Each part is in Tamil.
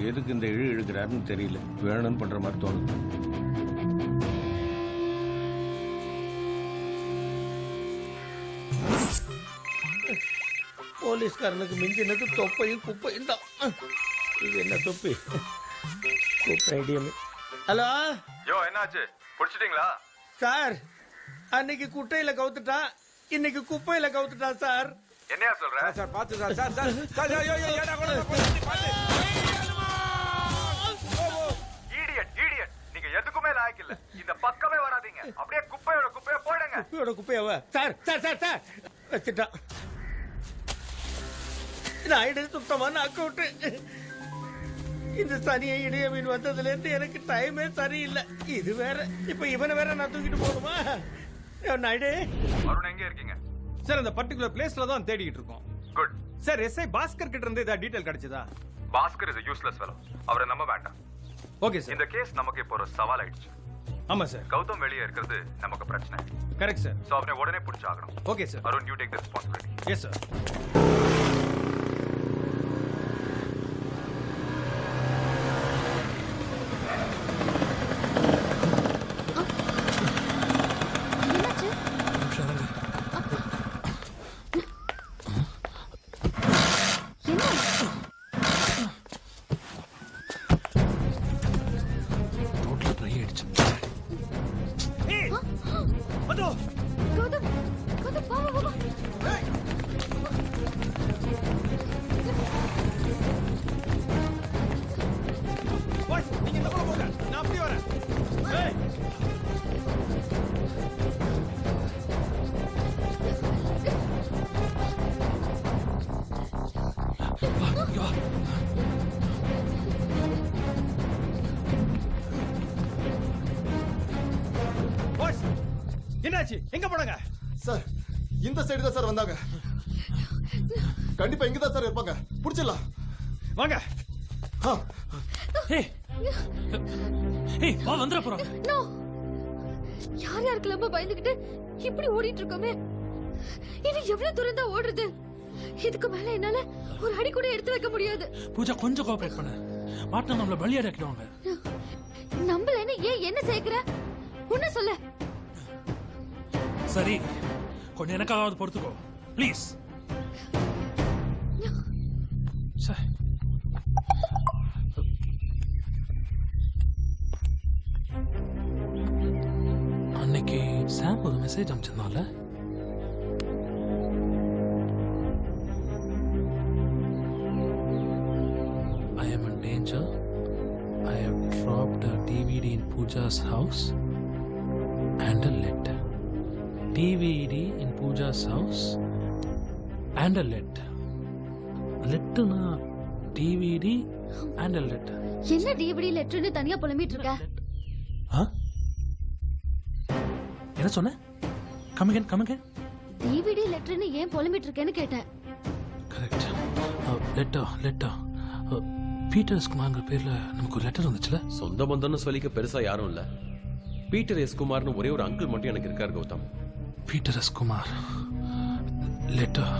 எதுக்கு இந்த இழுக்கிறாருன்னு தெரியல. வேணும்னு பண்ற மாதிரி தோணுது. போலீஸ்காரனுக்கு மிஞ்சினது தொப்பையும் குப்பையும் தான். இது என்ன தொப்பி? குப்பை ஐடியம். ஹலோ, யோ என்னாச்சு, புடிச்சிட்டீங்களா சார்? அன்னைக்கு குட்டையில கவுத்துட்டா, இன்னைக்கு குப்பையில கவுத்துட்டா சார். என்னையா சொல்ற? சார் பாத்து சார் சார் சார் சார் ஐயோ ஐயோ ஏடா கூட பாத்து. ஈடியட் ஈடியட், நீங்க எதுக்குமே லாயக்கு இல்ல. இந்த பக்கமே வராதீங்க. அப்படியே குப்பையோட குப்பையை போடுங்க. குப்பையோட குப்பையாவ? சார் சார் சார் சார் வச்சுட்டான். நான் சுத்தமான அக்கௌண்ட். இந்த சனியை இடைய மீன் வந்ததுல இருந்து எனக்கு டைமே சரியில்லை. இது வேற, இப்ப இவனை வேற நான் தூக்கிட்டு போகணுமா? நாயுடு, அருண் எங்க இருக்கீங்க? சார் அந்த பர்టిక్యులர் பிளேஸ்ல தான் தேடிட்டு இருக்கோம். குட். சார் எஸ்ஐ பாஸ்கர் கிட்ட இருந்து ஏதாவது டீடைல் கிடைச்சதா? Bhaskar is a useless fellow. அவரை நம்ப வேண்டாம். Okay sir. இந்த கேஸ் நமக்கு இப்போ ஒரு சவால் ஆயிடுச்சு. ஆமா சார். கௌதம் வெளியே இருக்கிறது நமக்கு பிரச்சனை. Correct sir. சோ அவனை உடனே பிடிச்சாகணும். Okay sir. Arun, you take the responsibility. Yes sir. என்னாச்சு? எங்க போனாங்க சார்? இந்த சைடு தான் சார் வந்தாங்க. கண்டிப்பா இங்க தான் சார் இருப்பாங்க. புடிச்சிடலாம் வாங்க. வா, வந்துற போறாங்க. யார் யாருக்கு ரொம்ப பயந்துகிட்டு இப்படி ஓடிட்டு இருக்கோமே. இது எவ்வளவு தூரம் தான் ஓடுறது? இதுக்கு மேல என்னால ஒரு அடி கூட எடுத்து வைக்க முடியாது. பூஜா, கொஞ்சம் கோஆபரேட் பண்ணு. மாட்டா நம்மள பலியாடாக்கிடுவாங்க. நம்மளேன்னு ஏன் என்ன சேர்க்கிற? உன்ன சொல்ல. சரி, கொஞ்சம் எனக்காவது பொறுத்துக்கோ ப்ளீஸ். அன்னைக்கு சாம் ஒரு message அனுப்பிச்சிருந்தால. I am in danger. I have dropped a DVD in Pooja's house and a letter. DVD in Pooja's house and a letter. Letter na DVD and a letter. என்ன டிவிடி லெட்டர்னு தனியா புலம்பிட்டு இருக்க? என்ன சொன்ன? Come again. டிவிடி லெட்டர்னு ஏன் புலம்பிட்டு இருக்கேன்னு கேட்டேன். Correct. Letter. பீட்டர் எஸ் குமார்ங்கிற பேர்ல நமக்கு ஒரு லெட்டர் வந்துச்சுல. சொந்த பந்தம்னு சொல்லிக்க பெருசா யாரும் இல்ல. பீட்டர் எஸ் குமார்னு ஒரே ஒரு அங்கிள் மட்டும் எனக்கு இருக்காரு Gautham. Peter S Kumar letter.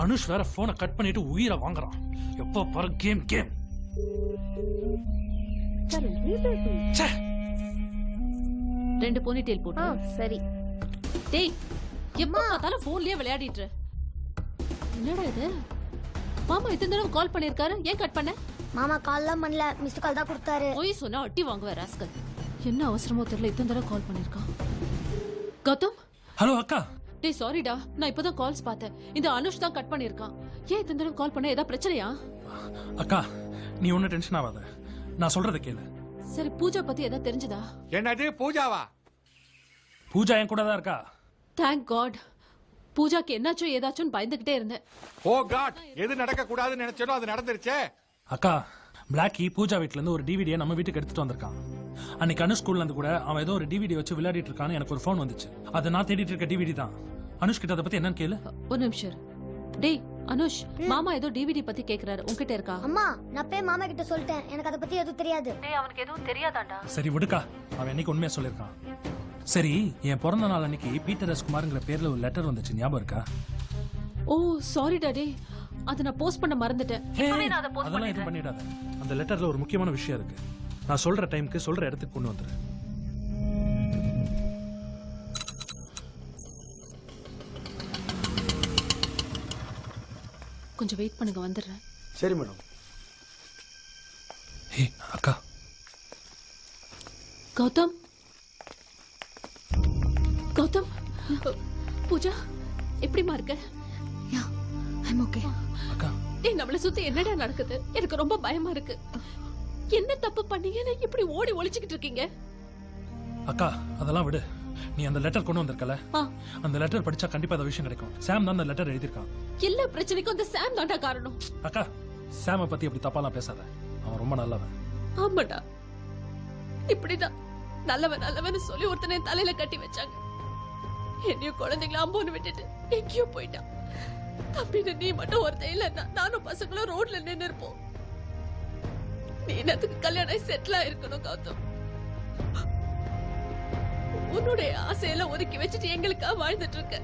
Anush வேற போனை கட் பண்ணிட்டு உயிரை வாங்குறான். எப்போ பாரு கேம். ரெண்டு போனி டெயில் போட்டு. சரி. டேய், எப்ப பார்த்தாலும் போன்லயே விளையாடிட்டு. என்னடா இது? மாமா இத்தனை தடவை கால் பண்ணிருக்காரு, ஏன் கட் பண்ண? மாமா கால்லாம் பண்ணல, மிஸ்டு கால் தான் கொடுத்தாரு. போய் சொன்னா அட்டி வாங்குவ ராஸ்கல். என்ன அவசரமோ தெரியல, இத்தனை தடவை கால் பண்ணிருக்கான். கௌதம். ஹலோ அக்கா. டேய் சாரிடா, நான் இப்பதான் கால்ஸ் பார்த்தேன். இந்த அனுஷ் தான் கட் பண்ணிருக்கான். ஏன் இத்தனை தடவை கால் பண்ண? ஏதாவது பிரச்சனையா? அக்கா, நீ ஒன்னும் டென்ஷன் ஆகாத. நான் சொல்றத கேளு. சரி, பூஜா பத்தி ஏதாவது தெரிஞ்சதா? என்னது பூஜாவா? பூஜா என் கூட தான் இருக்கா. Thank God. பூஜாக்கு என்னாச்சோ ஏதாச்சும் பயந்துகிட்டே இருந்தேன். ஓ காட், எது நடக்க கூடாதுன்னு நினைச்சனோ அது நடந்துருச்சே. அக்கா, பிளாக்கி பூஜா வீட்ல இருந்து ஒரு டிவிடியை நம்ம வீட்டுக்கு எடுத்துட்டு வந்திருக்கான். அன்னைக்கு அனுஷ் ஸ்கூல்ல இருந்து கூட அவன் ஏதோ ஒரு டிவிடி வச்சு விளையாடிட்டு இருக்கான்னு எனக்கு ஒரு போன் வந்துச்சு. அதை நான் தேடிட்டு இருக்க டிவிடி தான். அனுஷ் கிட்ட அதை பத்தி என்னன்னு கேளு. ஒரு நிமிஷம். டேய் அனுஷ், மாமா ஏதோ டிவிடி பத்தி கேக்குறாரு, உன்கிட்ட இருக்கா? அம்மா, நான் போய் மாமா கிட்ட சொல்லிட்டேன், எனக்கு அதை பத்தி எதுவும் தெரியாது. டேய், அவனுக்கு எதுவும் தெரியாதாண்டா. சரி விடுக்கா, அவன் என்னைக்கு உண்மையா சொல்லிருக்கான். சரி, என் பிறந்த நாள் அன்னைக்கு பீட்டர் எஸ் குமார்ங்கிற பேர்ல ஒரு லெட்டர் வந்துச்சு, ஞாபகம் இருக்கா? ஓ சாரி டாடி, அதை நான் போஸ்ட் பண்ண மறந்துட்டேன். அதெல்லாம் எதுவும் பண்ணிடாத. அந்த லெட்டர்ல ஒரு முக்கியமான விஷயம் இருக்கு. நான் சொல்ற டைம்க்கு சொல்ற இடத்துக்கு கொண்டு வந்துரு. கொஞ்சம் வெயிட் பண்ணுங்க, வந்துடுறேன். சரி மேடம். ஹே அக்கா. கௌதம், கௌதம், பூஜா எப்படிமா இருக்க? Yeah I'm okay. அக்கா, ஏய், நம்மள சுத்தி என்னடா நடக்குது? எனக்கு ரொம்ப பயமா இருக்கு. என்ன தப்பு பண்ணீங்கன்னு இப்படி ஓடி ஒளிச்சுக்கிட்டு இருக்கீங்க? அக்கா அதெல்லாம் விடு. நீ அந்த லெட்டர் கொண்டு வந்திருக்கல, ஆ, அந்த லெட்டர் படிச்சா கண்டிப்பா அந்த விஷயம் கிடைக்கும். சாம் தான் அந்த லெட்டர் எழுதியிருக்கான். எல்லா பிரச்சனைக்கும் அந்த சாம் தான்டா காரணம். அக்கா, சாம பத்தி அப்படி தப்பாலாம் பேசாத. அவன் ரொம்ப நல்லவன். ஆமாடா, இப்படிதான் நல்லவன் நல்லவன் சொல்லி ஒருத்தனை என் தலையில கட்டி வச்சாங்க. என்னையும் குழந்தைங்கள அம்போன்னு விட்டுட்டு எங்கேயோ போயிட்டான். தம்பின்னு நீ மட்டும் ஒருத்தன் இல்லைன்னா நானும் பசங்களும் ரோட்ல நின்று இருப்போம். நீ என்னத்துக்கு கல்யாணம் செட்டில் ஆயிருக்கணும் கௌதம்? உன்னுடைய ஆசையெல்லாம் ஒதுக்கி வச்சுட்டு எங்களுக்கா வாழ்ந்துட்டு இருக்க.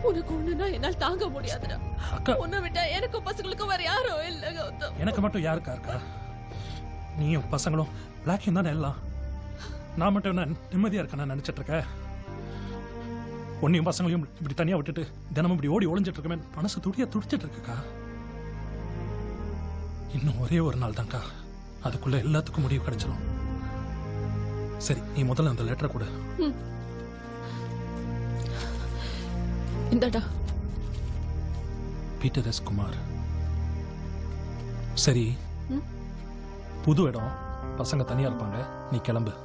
உனக்கு ஒண்ணுன்னா என்னால் தாங்க முடியாதுடா. அக்கா, உன்னை விட்டா எனக்கும் பசங்களுக்கும் வேற யாரும் இல்ல கௌதம். எனக்கு மட்டும் யாருக்கா இருக்கா? நீயும் பசங்களும் பிளாக்கியும் தானே எல்லாம். நான் மட்டும் என்ன நிம்மதியா இருக்கேன்னு நினைச்சிட்டு இருக்க? உன்னையும் பசங்களையும் இப்படி தனியா விட்டுட்டு தினமும் இப்படி ஓடி ஒளிஞ்சிட்டு இருக்கமே, மனசு துடிச்சிட்டு இருக்குக்கா. இன்னும் ஒரே ஒரு நாள் தான்க்கா, அதுக்குள்ள எல்லாத்துக்கும் முடிவு கிடைச்சிடும். சரி, நீ முதல்ல அந்த லெட்டரை கொடு. இந்தடா. Peter S Kumar. சரி, புது இடம், பசங்க தனியா இருப்பாங்க, நீ கிளம்பு.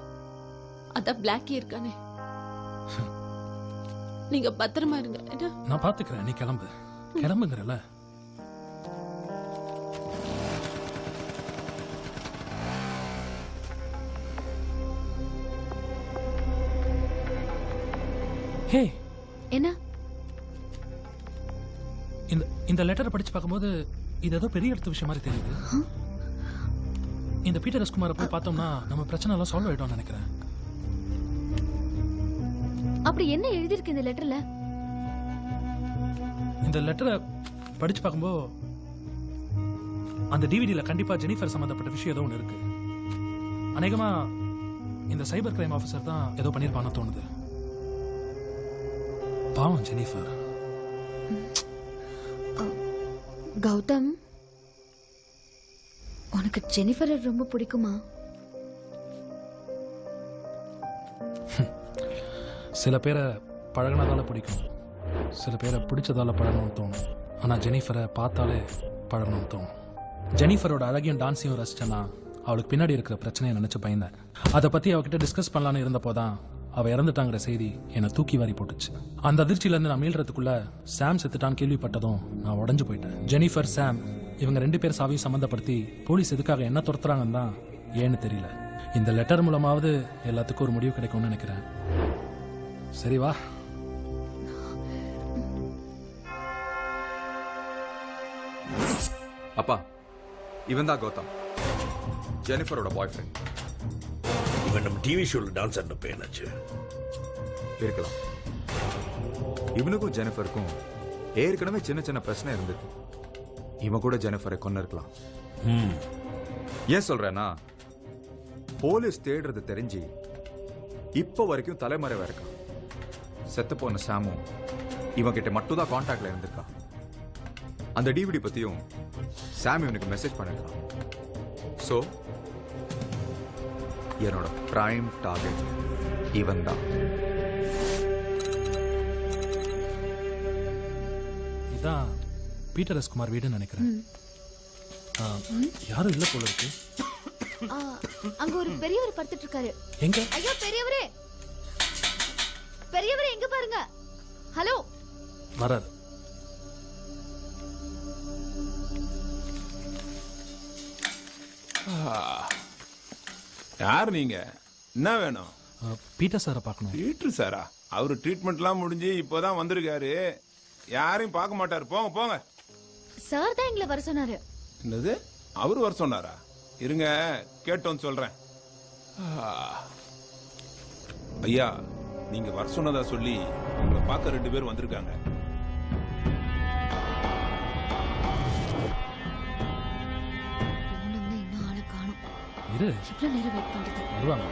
அதான் பிளாக்கி இருக்கானே, நீங்க பத்திரமா இருங்க. என்ன? நான் பாத்துக்கிறேன், நீ கிளம்பு. கிளம்புங்கிறல. ஹே, என்ன? இந்த லெட்டரை படிச்சு பார்க்கும்போது இது ஏதோ பெரிய இடத்து விஷயம் மாதிரி தெரியுது. இந்த பீட்டர் எஸ் குமாரை போய் பார்த்தோம்னா நம்ம பிரச்சனை எல்லாம் சால்வ் ஆயிடும்னு நினைக்கிறேன். அப்படி என்ன எழுதிருக்கு இந்த லெட்டர்ல? இந்த லெட்டரை படிச்சு பார்க்கும்போது அந்த டிவிடியில கண்டிப்பா ஜெனிஃபர் சம்பந்தப்பட்ட விஷயம் ஏதோ ஒன்று இருக்கு. அநேகமா இந்த சைபர் கிரைம் ஆஃபீஸர் தான் ஏதோ பண்ணிருப்பான்னு தோணுது. பாவம் ஜெனிஃபர். கௌதம், உனக்கு ஜெனிஃபரை ரொம்ப பிடிக்குமா? சில பேரை பழகினதால பிடிக்கும், சில பேரை பிடிச்சதால பழகணும்னு தோணும். ஆனால் ஜெனிஃபரை பார்த்தாலே பழகணும்னு தோணும். ஜெனிஃபரோட அழகையும் டான்ஸையும் ரசிச்சேன்னா அவளுக்கு பின்னாடி இருக்கிற பிரச்சனையை நினச்சி பயந்தேன். அதை பற்றி அவகிட்ட டிஸ்கஸ் பண்ணலான்னு இருந்தப்போ தான் அவள் இறந்துட்டாங்கிற செய்தி என்னை தூக்கி வாரி போட்டுச்சு. அந்த அதிர்ச்சியிலேருந்து நான் மீள்றதுக்குள்ள சாம் செத்துட்டான்னு கேள்விப்பட்டதும் நான் உடஞ்சு போயிட்டேன். ஜெனிஃபர், சாம் இவங்க 2 பேர் சாவியும் சம்மந்தப்படுத்தி போலீஸ் எதுக்காக என்ன துரத்துறாங்கன்னு தான் ஏன்னு தெரியல. இந்த லெட்டர் மூலமாவது எல்லாத்துக்கும் ஒரு முடிவு கிடைக்கும்னு நினைக்கிறேன். சரி வா. அப்பா, இவன் தான் கௌதம், ஜெனிஃபரோட பாய் ஃப்ரெண்ட். இவன் நம்ம டிவி ஷோல டான்ஸ் ஆடின பையனாச்சு. இருக்கலாம். இவனுக்கும் ஜெனிஃபருக்கும் ஏற்கனவே சின்ன சின்ன பிரச்சனை இருந்திருக்கு. இவன் கூட ஜெனிஃபரை கொண்டு இருக்கலாம். ஏன் சொல்றேன்னா, போலீஸ் தேடுறது தெரிஞ்சு இப்போ வரைக்கும் தலைமறைவா இருக்கான். செத்து போன சாமும் இவன் கிட்ட மட்டும் தான் கான்டாக்ட்ல இருந்திருக்கான். அந்த டிவிடி பத்தியும் சாம் இவனுக்கு மெசேஜ் பண்ணிருக்கான். சோ என்னோட பிரைம் டார்கெட் இவன் தான். இதான் பீட்டர் எஸ் குமார் வீடுன்னு நினைக்கிறேன். யாரும் இல்லை போல இருக்கு. அங்க ஒரு பெரியவர் படுத்துட்டு இருக்காரு. எங்க? ஐயோ பெரியவரே, பெரியவரே எங்க பாருங்க. ஹலோ. வராது. யார் நீங்க? என்ன வேணும்? பீட்டர் சாரை பார்க்கணும். பீட்டர் சாரா? அவரு ட்ரீட்மெண்ட்லாம் முடிஞ்சு இப்போதான் வந்திருக்காரு. யாரையும் பார்க்க மாட்டாரு. போங்க போங்க. சார் தான் எங்களை வர சொன்னாரு. என்னது? அவரு வர சொன்னாரா? இருங்க, கேட்டோன்னு சொல்றேன். ஐயா, நீங்க வர சொன்னதா சொல்லி உங்களை பார்க்க 2 பேர் வந்திருக்காங்க. போனவங்க இன்னும் ஆளை காணோம். இரு எவ்வளவு நேரம் வெயிட் பண்றது? வருவாங்க.